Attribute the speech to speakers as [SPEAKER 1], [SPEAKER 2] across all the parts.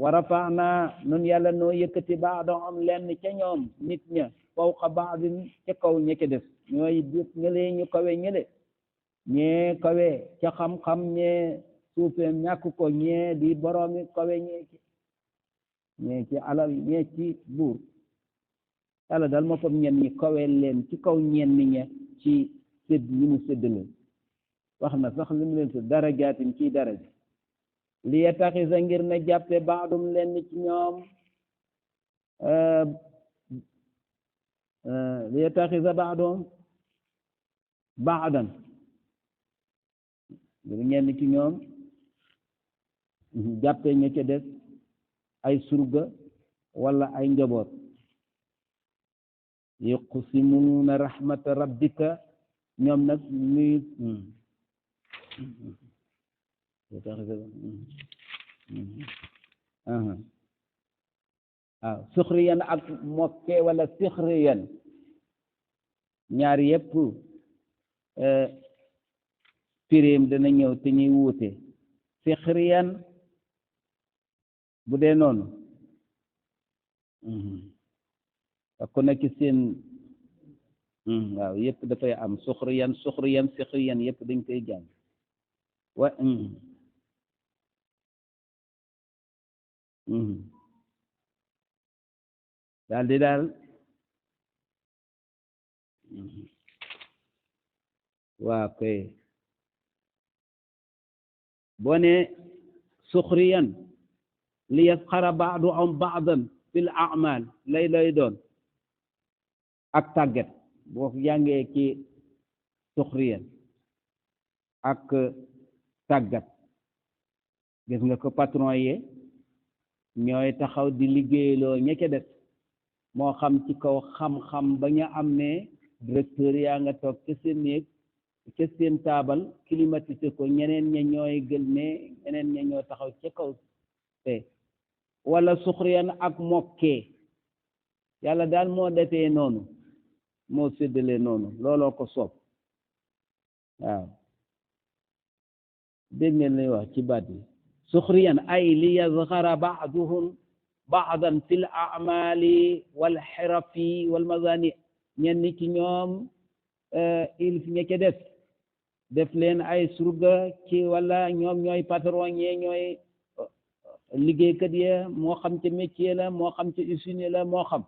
[SPEAKER 1] wa rafaana nun yàlla noo yëkkati baadahum lenn ca ñoom nit ña fawqa baadin ca kaw ña ca des ñooy ñële ñu kawe ñële ñee kawe ca xam-xam ñee suufee ñàkk ko ñee di boroomi kawe ñee ci alal ñee ci buur yàlla daal moo fam ñenn ñi kawe leen ci kaw ñenn ña ci sédd li mu séddale wax na sax li mu leen sédd darajaatin ci daraja li yataxisa ngir na jàppe baadum leen ci ñoom li yataxisa baadum baadan ngir ñenn ci ñoom jàppe ña ca des ay surga wala ay njaboot yuqsimuuna rahmata rabbika ñoom nag ñuy waaw suxriyan ak mokke wala sixriyan ñaar yépp firéem dana ñëw te ñuy wuute sixriyan bu dee noonu ku nekk seen waaw yépp dafay am suxriyan sixriyan yépp dañ koy jàng wa daal di daal waa koy boo ne suxriyan li yasxara baaduhum baadan fil a'mal lay doon ak tàggat boo ko jàngee ci suxriyan ak tàggat gis nga ko patron yi ñooy taxaw di liggéeyloo ña ca def moo xam ci kaw xam-xam ba ñu am ne directeur yaa nga toog ca seen néeg ca seen taabal climatisé ko ñeneen ña ñooy gël ne ñeneen ña ñoo taxaw ca kaw te wala suxriyan ak mokkee yàlla daal moo defee noonu moo séddale noonu looloo ko soob waaw dégg ngeen lay wax ci baat yi suxriyan ay li yazhara ba'duhum ba'dan fil a'mali wal xirafi wal mazani ñenn ci ñoom ilif ña ca def leen ay surga ci wala ñoom ñooy patron ñee ñooy liggéeykat ya moo xam ca métier la moo xam ca usine la moo xam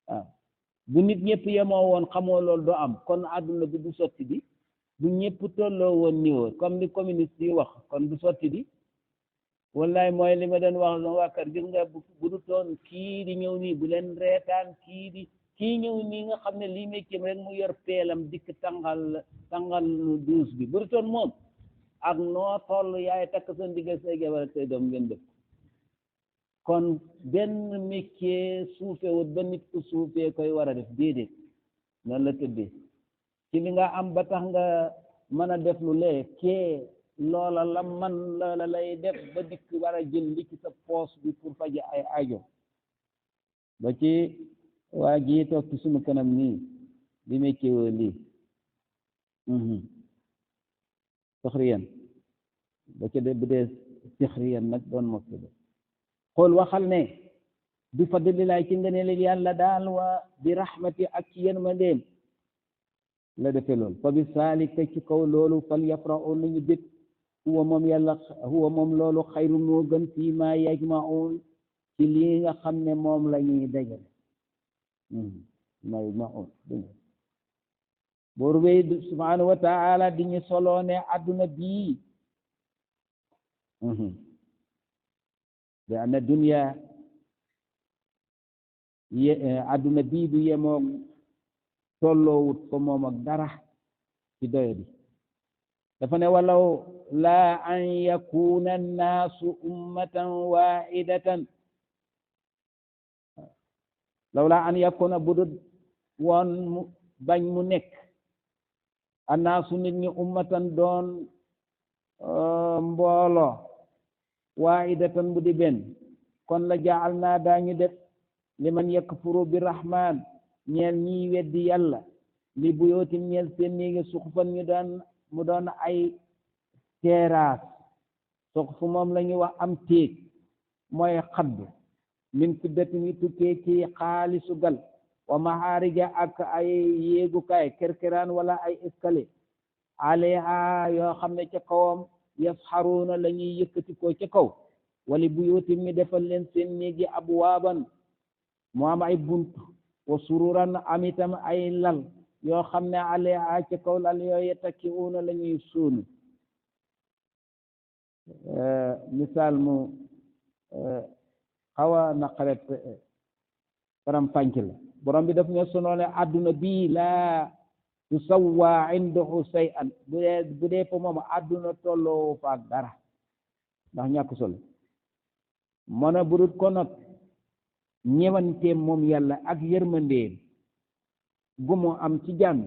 [SPEAKER 1] waaw bu nit ñëpp yemoo woon xamoo loolu doo am kon àdduna bi du sotti di bu ñëpp tolloo woon niveau comme li communiste yi wax kon du sotti di wallaay mooy li ma doon wax la waa kër gis nga bu du toon kii di ñëw nii bu leen reetaan kii ñëw nii nga xam ne lii métier rek mu yor peelam dikk tàngal duus bi bu du toon moom ak noo toll yaay takk sa ndigga say jabar ak say doom ngeen def kon benn métier suufewut ba nit ku suufee koy war a def déedéet noonu la tëddee ci li nga am ba tax nga mën a def lu lee kee loola la man loola lay def ba dikk war a jël li ci sa poos bi pour faje ay aajo ba ci waa ji toog ci sunu kanam nii di métier woo lii suxriyan ba ca de bu dee sixriyan nag doon mokk de xool waxal ne bi fadlillahi ci ngëneel yàlla daal wa bi rahmati ak ci yërmandeem la defee loolu fa bi saalika ci kaw loolu fal yafrahu nañu bég huwa moom yàlla huwa moom loolu xayru moo gën fii ma yajmaun ci lii nga xam ne moom la ñuy dajale ma yajmaun boor wey subhanahu wa taala di ñu soloo ne adduna bii da ana dunya adduna bii du yemoog tolloowut ko moom ak dara ci doye bi dafa ne walaw laa an yakuna annaasu ummatan waahidatan law laa an yakuna budut woon bañ mu nekk annaasu nit ñi ummatan doon mbooloo waahidatan bu di benn kon la jaal naa daañu def liman yakfuru bi rahman ñeel ñiy weddi yàlla li buyootin ñeel seen néegi suxufan mu doon ay terrasse suxuf moom la ñuy wax am téeg mooy xaddu min fiddatin yi tukkee ci xaalisu gal wa maharija ak ay yéegukaay kerkeraan wala ay escalier alayha yoo xam ne ca kawam yasxaruuna la ñuy yëkkati ko ca kaw wali buyuti mi defal leen seen néegi abwaaban mu am ay bunt wa sururan am itam ay lal yoo xam ne alayha ca kaw lal yooyu takkiuuna la ñuy suunu misaal mu xaw a naqaret faram fànc la borom bi daf ñoo sonoo ne àdduna bii laa tusawwa indahu shay'an bu dee fa moom àdduna tolloo fa dara ndax ñàkk solo mën a burut ko nag ñewanteem moom yàlla ak yërmandeem gu mu am ci jàmm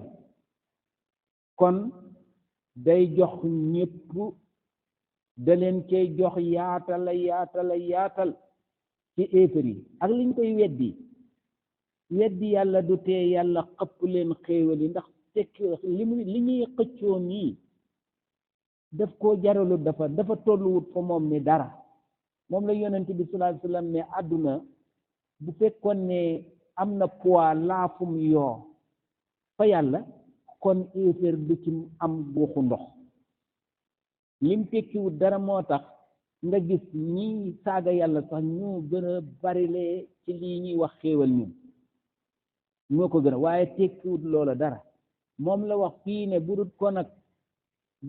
[SPEAKER 1] kon day jox ñépp da leen koy jox yaatal ci éefar yi ak liñ koy weddi yàlla du tee yàlla xëpp leen xéewal yi ndax tekk li ñuy xëccoo nii daf koo jaralut dafa tolluwut fa moom ni dara moom la yonent bi sallallahu alayhi wasallam ne àdduna bu fekkoon ne am na poids laafum yoo fa yàlla kon éefar du ci am buuxu ndox lim tekkiwut dara moo tax nga gis ñi saaga yàlla sax ñu gën a barile ci lii ñuy wax xéewal ñun ñoo ko gën a waaye tekkiwut loola dara moom la wax fii ne bu dut ko nag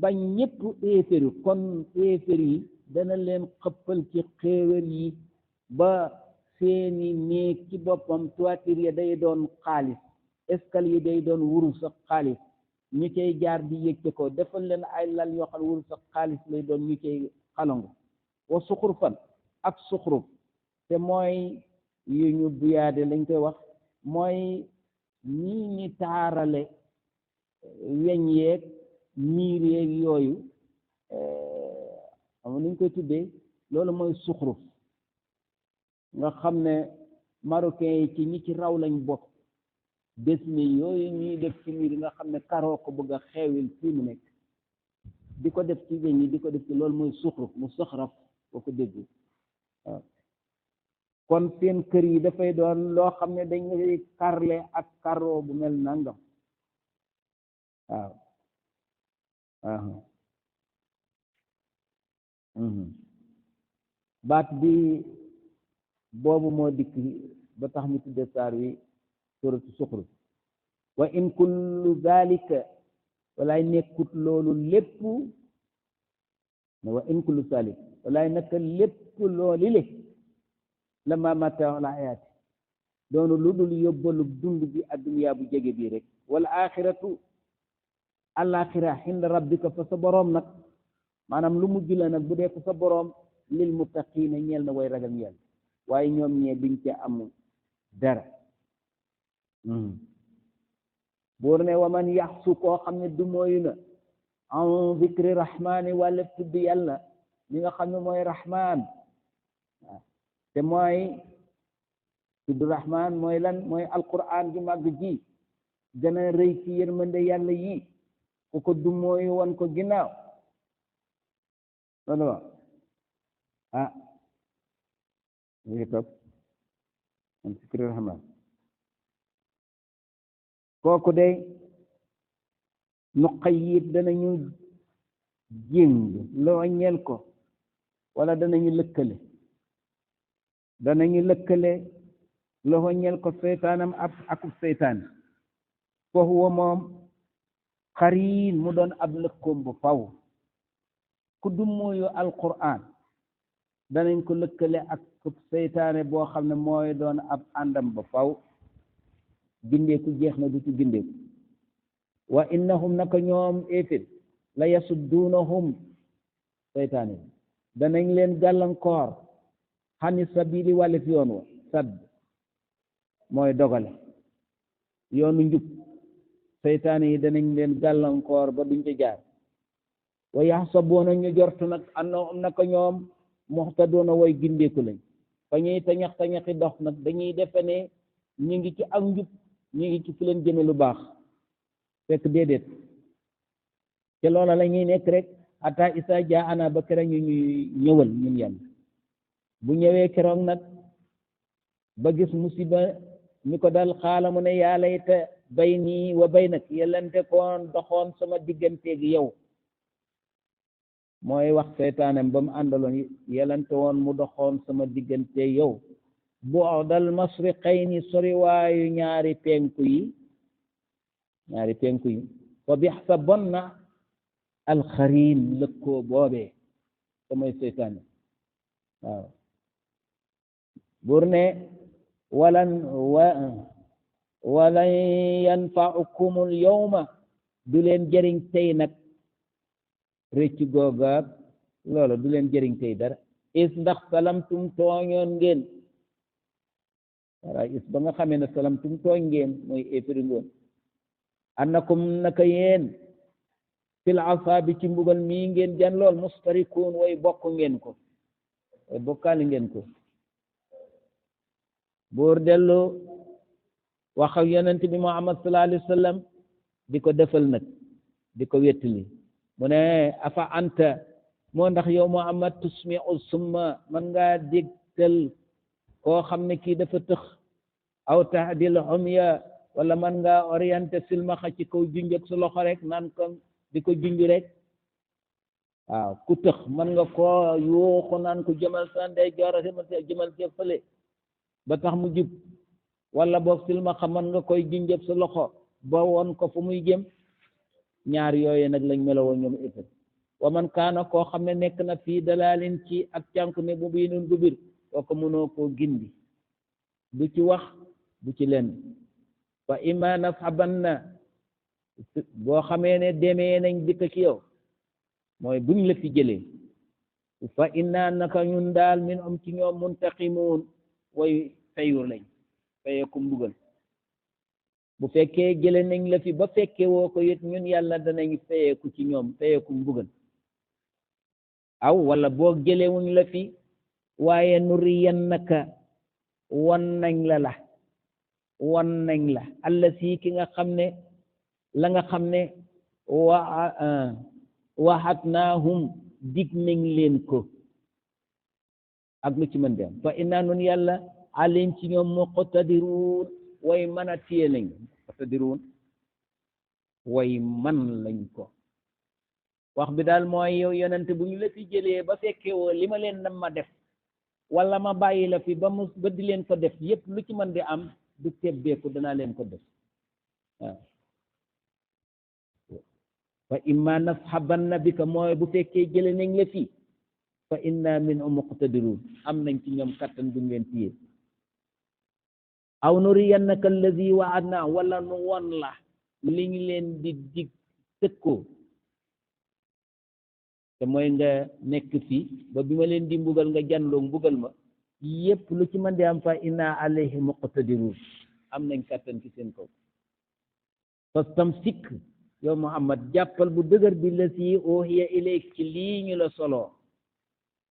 [SPEAKER 1] bañ ñépp éeféer yi kon éeféer yi dana leen xëppal ci xéewal yi ba seeni néeg ci boppam toiture ya day doon xaalis escalier yi day doon wurus ak xaalis ñu cay jaar di yëg ci ko defal leen ay lal yoo xam ne wurus ak xaalis lay doon ñu cay xalangu wa suxurfan ak suxuruf te mooy yu ñu buyaade lañ koy wax mooy ñii ñi taarale weñ yeeg miir yeeg yooyu xam nuñ koy tuddee loolu mooy suxuruf nga xam ne marocain yi ci ñi ci raw lañ bokk des ni yooyu ñuy def ci miir yi nga xam ne karoo ko bëgg a xeewil fii mu nekk di ko def ci weñ yi di ko def ci loolu mooy suxuruf mu soxraf boo ko dégg waaw kon seen kër yi dafay doon loo xam ne dañuy karle ak karoo bu mel nangam waaw baat bi boobu moo dikk ba tax ñu tudde saar wi suratu suxruf wa in kullu zalika walaay nekkut loolu lépp ne wa in kullu zalik walaay naka lépp looli le la ma mataaul hayaati doonu lu dul yóbbalu dund bi adduniyaa bu jege bii rek wal axiratu alaxira xinda rabbika fa sa boroom nag maanaam lu mujj la nag bu dee fa sa boroom lil muttaqiina ñeel na way ragal yàlla waaye ñoom ñee duñ ca am dara buur ne wa man yaxsu koo xam ne du mooyu na an zikri rahmaani wala tudd yàlla li nga xam ne mooy rahmaan te mooy tudd rahmaan mooy lan mooy alquran ju màgg ji gën a rëy ci yërmande yàlla yi ku ko du mooyu wan ko ginnaaw loolu wax léegi topp an zikri rahmaan kooku day nuqayyid danañu jéng loo ñeel ko wala danañu lëkkale loo ñeel ko seytaanam akub seytaan fa huwa moom xariin mu doon ab lëkkoom bu faw ku dummóoyu alquran danañ ko lëkkale ak seytaane boo xam ne mooy doon ab àndam ba faw gindeeku jeex na du ci gindeeku wa innahum naka ñoom éefit la yasudduunahum seytaane danañ leen gàllankoor xani sabili wàllif yoon wa sadd mooy dogale yoonu njub seytaane yi danañ leen gàllankoor ba duñ ca jaar wa yaxsabuuna ñu jortu nag annahum naka ñoom muxtaduuna way gindeeku lañ fa ñuy tañaxi dox nag dañuy defe ne ñu ngi ci ak njub ñu ngi ci fi leen jëme lu baax fekk déedéet te loola la ñuy nekk rek ata isa jaa ana ba kera ñu ñuy ñëwal ñun yàlla bu ñëwee keroog nag ba gis musiba mi ko dal xaala mu ne yaa layta bayni wa baynak yellante koon doxoon sama digganteeg yow mooy wax seytaanem ba mu àndaloon yellante woon mu doxoon sama digganteeg yow bu'dal masriqayni soriwaayu ñaari penku yi fa bixsa bon na alxariin lëkkoo boobee te mooy seytaane waaw buur ne walan yanfaukumul yawma du leen jëriñ tey nag réccu googaag loola du leen jëriñ tey dara is ndax salamtum tooñoon ngeen wala is ba nga xamee ne salamtum tooñ ngeen mooy éfiri ngoon annakum naka yéen fil asaabi ci mbugal mii ngeen jan lool mustarikuun way bokk ngeen ko way bokkaali ngeen ko buur dellu wax ak yonent bi Muhammad sallallahu alayhi wa sallam di ko defal nag di ko wettali mu ne afa anta moo ndax yow Muhammad tusmi'u summa man ngaa dégtal koo xam ne kii dafa tëx aw tahdil umya wala man ngaa orienté silmaxa ci kaw junj ak su loxo rek naan ko di ko junj rek waaw ku tëx man nga koo yuuxu naan ko jëmal sa ndeyjoor jëmal sa fële ba tax mu jub wala boog silmaxa man nga koy junj ak sa loxo ba woon ko fu muy jëm ñaar yooyu nag lañ melowoo ñoom itam wa man kaana koo xam ne nekk na fii dalaalin ci ak cànku ne bu biinun gu bir kooku mënoo koo gindi du ci wax du ci lenn fa imma nashabanna boo xamee ne demee nañ dikk ci yow mooy buñ la fi jëlee fa inna naka ñun daal min am ci ñoom muntaqimuun way fayur lañ fayeeku mbugal bu fekkee jële nañ la fi ba fekke woo ko it ñun yàlla danañ fayeeku ci ñoom fayeeku mbugal aw wala boo jëlewuñ la fi waaye nuriyannaka wan nañ la allasi ki nga xam ne la nga xam ne waxatnaahum dig nañ leen ko ak lu ci mën dem fa inna nun yàlla alim ci ñoom muqtadiruun way mën a téye lañ muqtadiruun way man lañ ko wax bi daal mooy yow yonent bu ñu la fi jëlee ba fekkee woo li ma leen nam ma def wala ma bàyyi la fi ba di leen ko def yépp lu ci mën di am du tebbeeku danaa leen ko def waaw fa imma nashabanna bika mooy bu fekkee jële nañ la fi fa inna minhum muqtadirun am nañ ci ñoom kattan duñ leen téye aw nuriyannaka allazi wa'adna wala nu won la li ñu leen di dig tëkkoo te mooy nga nekk fii ba bi ma leen di mbugal nga janloo mbugal ma yépp lu ci mën di am fa inna alayhi muqtadirun am nañ kattan ci seen kaw fastamsik yow Muhammad jàppal bu dëgër bi la si uhiya ilayk ci lii ñu la solo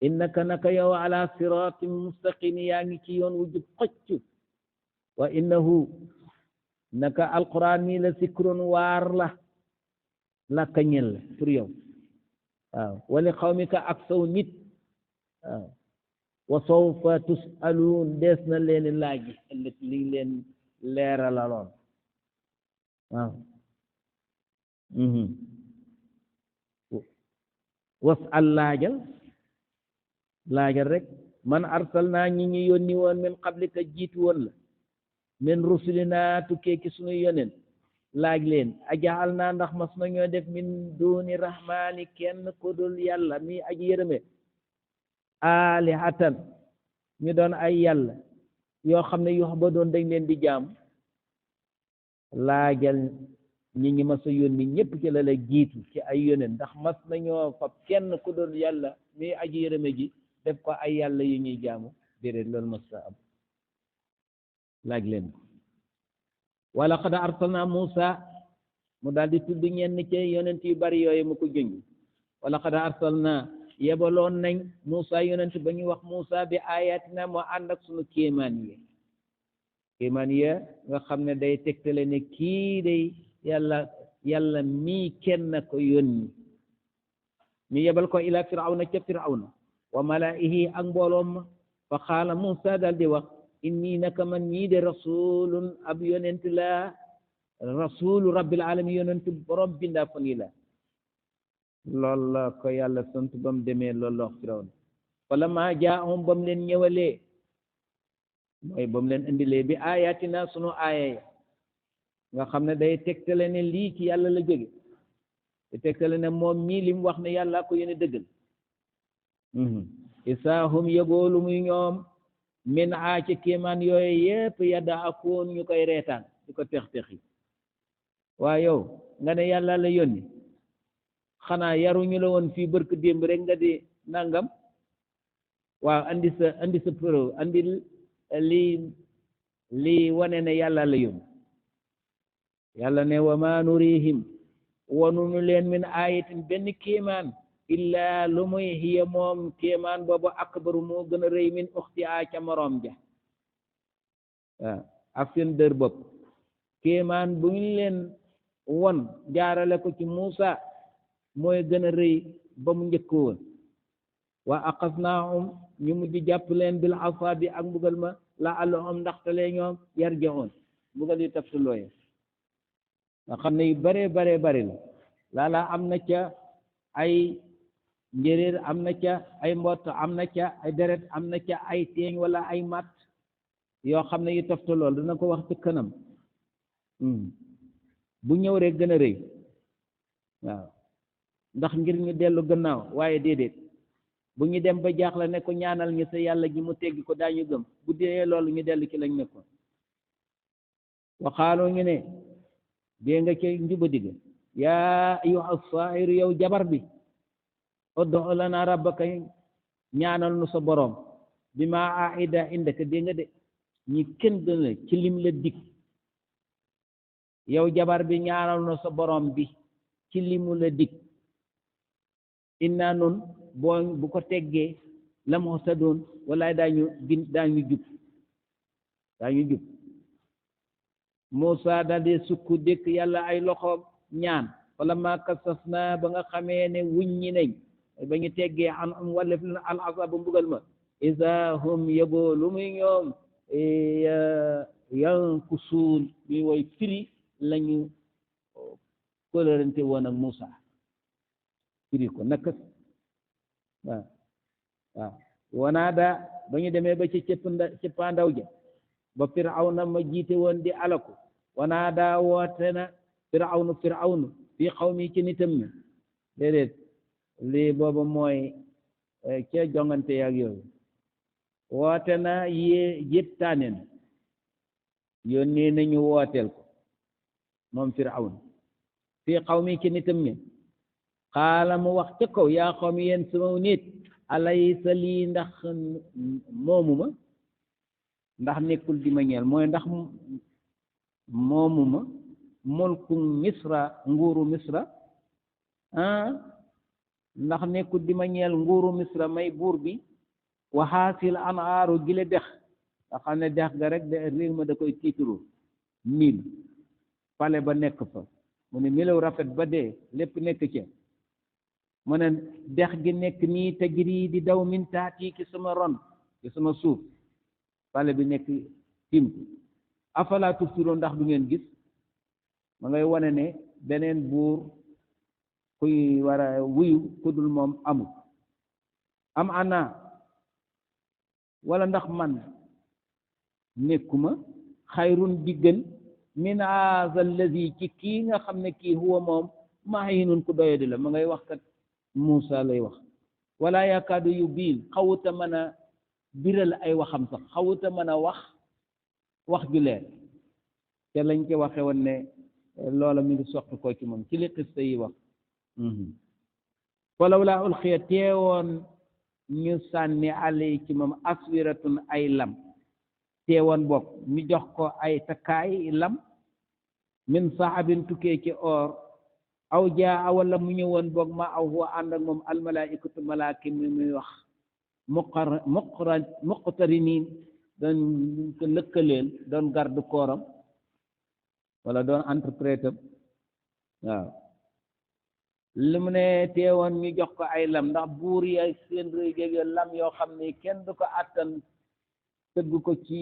[SPEAKER 1] innaka naka yow ala siratin mustaqim yaa ngi ci yoon wu jub xocc wa innahu naka alquran mi la sikrun waar la ka ñel pour yow waaw wali xawmika ak saw nit waaw wa sawfa tusaluun dees na leen laaj ëllëg li leen leeralaloon waaw wasal laajal rek man arsalna ñi ñu yónni woon min qablika jiitu woon la min rusulina tukkee ci sunu yoneen laaj leen ajaal naa ndax mas nañoo def min duni rahmaani kenn ku dul yàlla mi aji yërëme alihatan ñu doon ay yàlla yoo xam ne yoo ba doon dañ leen di jaam laajal ñi ngi mas a yónni ñëpp ci la la jiitu ci ay yoneen ndax mas nañoo fab kenn ku dul yàlla mi aji yërëme ji def ko ay yàlla yu ñuy jaamu déedéet loolu mas a am laaj leen ko wala qad arsalna Musa mu daal di tudd ñenn ci yonent yu bari yooyu mu ko jënj wala qad arsalna yebaloon nañ Musa yonent ba ñuy wax Musa bi ayatina moo ànd ak sunu kéemaan yi nga xam ne day tegtale ne kii day yàlla mii kenn ko yónni ñu yebal ko ila firawna ca firawna wa malaihi ak mbooloom ma fa qaala Muusa daal di wax inni naka man ñii de rasulun ab yonent la rasulu rabbil alamin yonent borom bindaa fa nii la loolu la ko yàlla sant ba mu demee loolu la wax Firawna wala maa jaahum ba mu leen ñëwalee mooy ba mu leen indilee bi ayatina sunu aaya ya nga xam ne day tegtale ne lii ci yàlla la jóge te tegtale ne moom mii li mu wax ne yàlla ko yéene dëggal isaahum yëgoolu muy ñoom min a ci kéemaan yooyu yépp yadda akoon ñu koy reetaan ñu ko tex-texi waa yow nga ne yàlla la yónni xanaa yaruñu la woon fii bark démb rek nga di nangam waaw andi sa preuve andi lii wane ne yàlla la yónni yàlla ne wa ma nurihim wanuñu leen min ayatin benn kéemaan illaa lu muy hiya moom kéemaan boobu akbaru moo gën a rëy min uxti a ca moroom ja waaw ak seen dër bopp kéemaan bu ñu leen won jaarale ko ci Muusa mooy gën a rëy ba mu njëkk woon wa aqasnaahum ñu mujj jàpp leen bil asaabi ak mbugal ma la allahum ndaxtale ñoom yarji'un mbugal yu taftalooye nga xam ne yu bare la laala am na ca ay njéréer am na ca ay mbott am na ca ay deret am na ca ay teeñ wala ay mat yoo xam ne yu taftaloo dina ko wax ci kanam bu ñëw rek gën a rëy waaw ndax ngir ñu dellu gannaaw waaye déedéet bu ñu dem ba jaaxle ne ko ñaanal ñu sa yàlla ji mu teggi ko daañu gëm bu dee loolu ñu dellu ci lañ nekkoon waxaaloo ñu ne dee nga ca njuba digg yaa ayyuha saahiru yow jabar bi ud'u lana rabbaka ñaanal nu sa boroom bi ma aida indaka dee nga de ñi kenn dana ci lim la dig yow jabar bi ñaanal nu sa boroom bi ci limu la dig inna nun boo bu ko teggee la muhtadun walaay daañu jub Muusa daldi sukk dékk yàlla ay loxoom ñaan wala ma kasas na ba nga xamee ne wuññi nañ ba ñu teggee an wala fi al azab mbugal ma isa hum yëboo lu muy ñoom yankusuun ñuy woy firi lañu kóllërante woon ak Muusa firi ko nakkas waaw wanaada ba ñu demee ba ci cëppaandaw ja ba Firawna ma jiite woon di alaku wanaada woote na Firawnu fii xawmi ci nitam ñi déedéet lii booba mooy ca jongante yaag yooyu woote na yéttaane na yónnee nañu wooteel ko moom Firawna fii xawmi ci nitam ñi xaala mu wax ca kaw yaa xawmi yéen sama nit alaysa lii ndax moomuma ndax nekkul di ma ñeel mooy ndax moomuma mulku misra nguuru misra ndax nekkul di ma ñeel nguuru misra may buur bi waxaasil anhaaru gile dex nga xam ne dex ga rek de réew ma da koy tiituru niil pale ba nekk fa mu ne milaw rafet ba dee lépp nekk ca mu ne dex gi nekk nii tajri di daw min taati ci sama ron ci sama suuf pale bi nekk tim afala tubsiroon ndax du ngeen gis ma ngay wane ne beneen buur kuy war a wuyu ku dul moom amul am ana wala ndax man nekkuma xayrun di gën min haza allazi ci kii nga xam ne kii huwa moom mahinun ku doyadi la ma ngay wax kat Muusa lay wax wala yaakaadu yu biil xawuta mën a biral ay waxam sax xawuta mën a wax ju leer te lañ ko waxe woon ne loola mi ngi soqi ko ci moom ci li xista yi wax walaw laa ulxiya teewoon ñu sànni alay ci moom aswiratun ay lam teewoon bokk ñu jox ko ay takkaay lam min sahabin tukkee ci or aw jaa wala mu ñëwoon boog ma aw huwa ànd ak moom almalaikatu malaaki mi muy wax muqtarinin doon ko lëkkaleel doon garde kooram wala doon interprète waaw li mu ne teewoon ñu jox ko ay lam ndax buur yi ay seen réy géeg yo lam yoo xam ne kenn du ko àttan tëgg ko ci